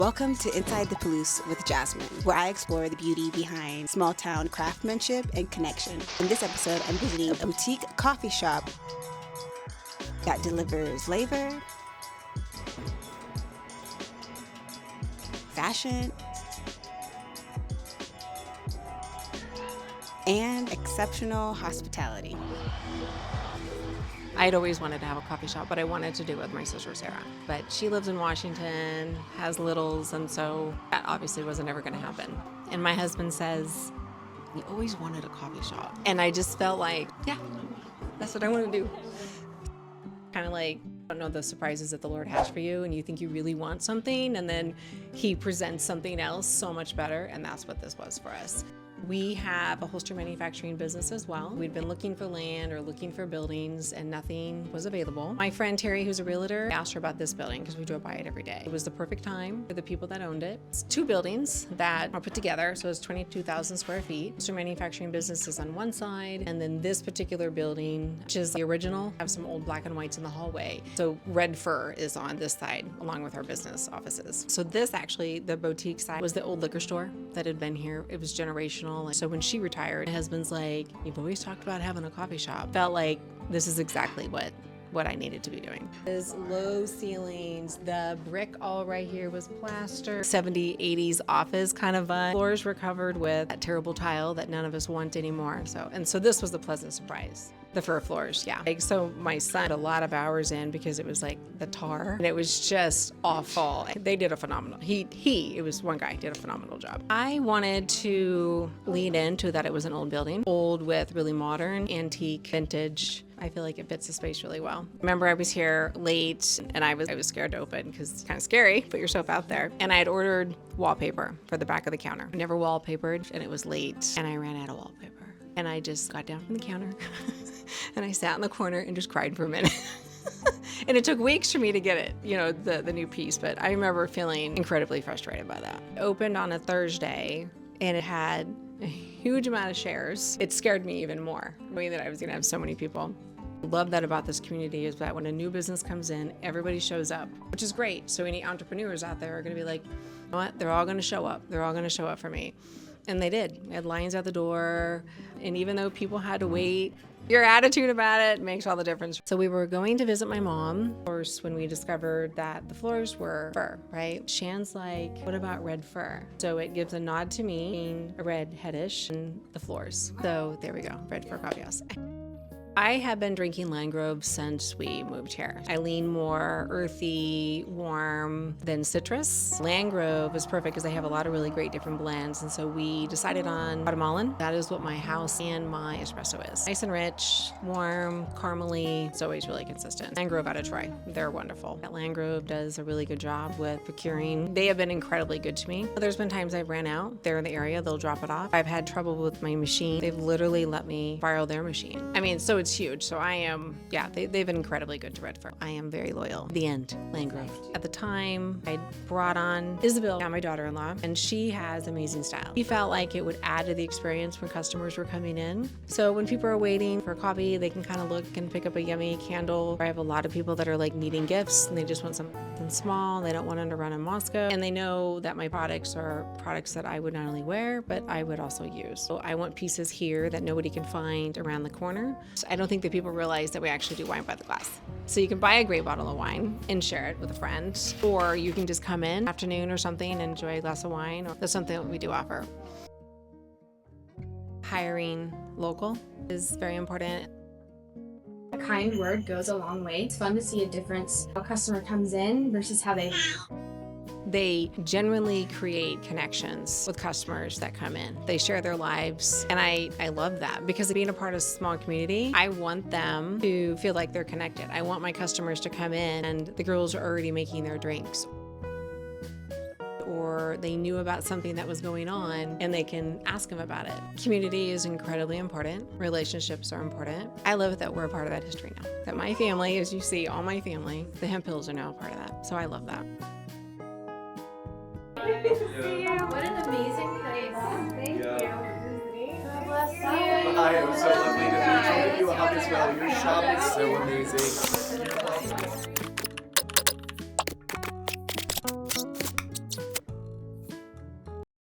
Welcome to Inside the Palouse with Jasmine, where I explore the beauty behind small town craftsmanship and connection. In this episode, I'm visiting a boutique coffee shop that delivers flavor, fashion, and exceptional hospitality. I'd always wanted to have a coffee shop, but I wanted to do it with my sister Sarah. But she lives in Washington, has littles, and so that obviously wasn't ever going to happen. And my husband says, "You always wanted a coffee shop." And I just felt like, yeah, that's what I want to do. Kind of like, I don't know the surprises that the Lord has for you, and you think you really want something, and then He presents something else so much better, and that's what this was for us. We have a holster manufacturing business as well. We'd been looking for land or looking for buildings and nothing was available. My friend Terry, who's a realtor, asked her about this building because we drove by it every day. It was the perfect time for the people that owned it. It's two buildings that are put together, so it's 22,000 square feet. Holster manufacturing business is on one side, and then this particular building, which is the original, have some old black and whites in the hallway. So Red Fir is on this side, along with our business offices. So this actually, the boutique side, was the old liquor store that had been here. It was generational. So when she retired, my husband's like, "You've always talked about having a coffee shop." Felt like this is exactly what I needed to be doing. There's low ceilings, the brick all right here was plaster. 70s, 80s office kind of vibe. Floors were covered with that terrible tile that none of us want anymore. So this was the pleasant surprise. The fir floors, yeah. So my son had a lot of hours in because it was like the tar, and it was just awful. They did a phenomenal, it was one guy, did a phenomenal job. I wanted to lean into that it was an old building, old with really modern, antique, vintage. I feel like it fits the space really well. Remember, I was here late and I was scared to open because it's kind of scary, put yourself out there. And I had ordered wallpaper for the back of the counter. I never wallpapered, and it was late and I ran out of wallpaper. And I just got down from the counter and I sat in the corner and just cried for a minute. And it took weeks for me to get it, the new piece, but I remember feeling incredibly frustrated by that. It opened on a Thursday and it had a huge amount of shares. It scared me even more, knowing that I was gonna have so many people. I love that about this community is that when a new business comes in, everybody shows up, which is great. So any entrepreneurs out there are gonna be like, you know what, they're all gonna show up. They're all gonna show up for me. And they did. We had lines at the door. And even though people had to wait, your attitude about it makes all the difference. So we were going to visit my mom, of course, when we discovered that the floors were fir, right? Shan's like, "What about red fir?" So it gives a nod to me being a redheadish and the floors. So there we go, Red Fir Coffee House. I have been drinking Landgrove since we moved here. I lean more earthy, warm than citrus. Landgrove is perfect because they have a lot of really great different blends, and so we decided on Guatemalan. That is what my house and my espresso is. Nice and rich, warm, caramely. It's always really consistent. Landgrove out of Troy, they're wonderful. Landgrove does a really good job with procuring. They have been incredibly good to me. There's been times I've ran out. They're in the area, they'll drop it off. I've had trouble with my machine. They've literally let me borrow their machine. I mean, so it's huge. So I am, they've been incredibly good to Red Fir. I am very loyal. The end, Landgrove. At the time, I brought on Isabel, my daughter-in-law, and she has amazing style. She felt like it would add to the experience when customers were coming in. So when people are waiting for coffee, they can kind of look and pick up a yummy candle. I have a lot of people that are like needing gifts and they just want something small. They don't want them to run in Moscow. And they know that my products are products that I would not only wear, but I would also use. So I want pieces here that nobody can find around the corner. So I don't think that people realize that we actually do wine by the glass. So you can buy a great bottle of wine and share it with a friend, or you can just come in afternoon or something and enjoy a glass of wine. That's something that we do offer. Hiring local is very important. A kind word goes a long way. It's fun to see a difference. A customer comes in versus how They genuinely create connections with customers that come in. They share their lives, and I love that because being a part of a small community, I want them to feel like they're connected. I want my customers to come in and the girls are already making their drinks, or they knew about something that was going on and they can ask them about it. Community is incredibly important. Relationships are important. I love that we're a part of that history now. That my family, as you see, all my family, the Hemphills are now a part of that. So I love that. What an amazing place. Thank you. God bless you. Hi, it was so lovely to meet you. How as well. Your shop is so amazing.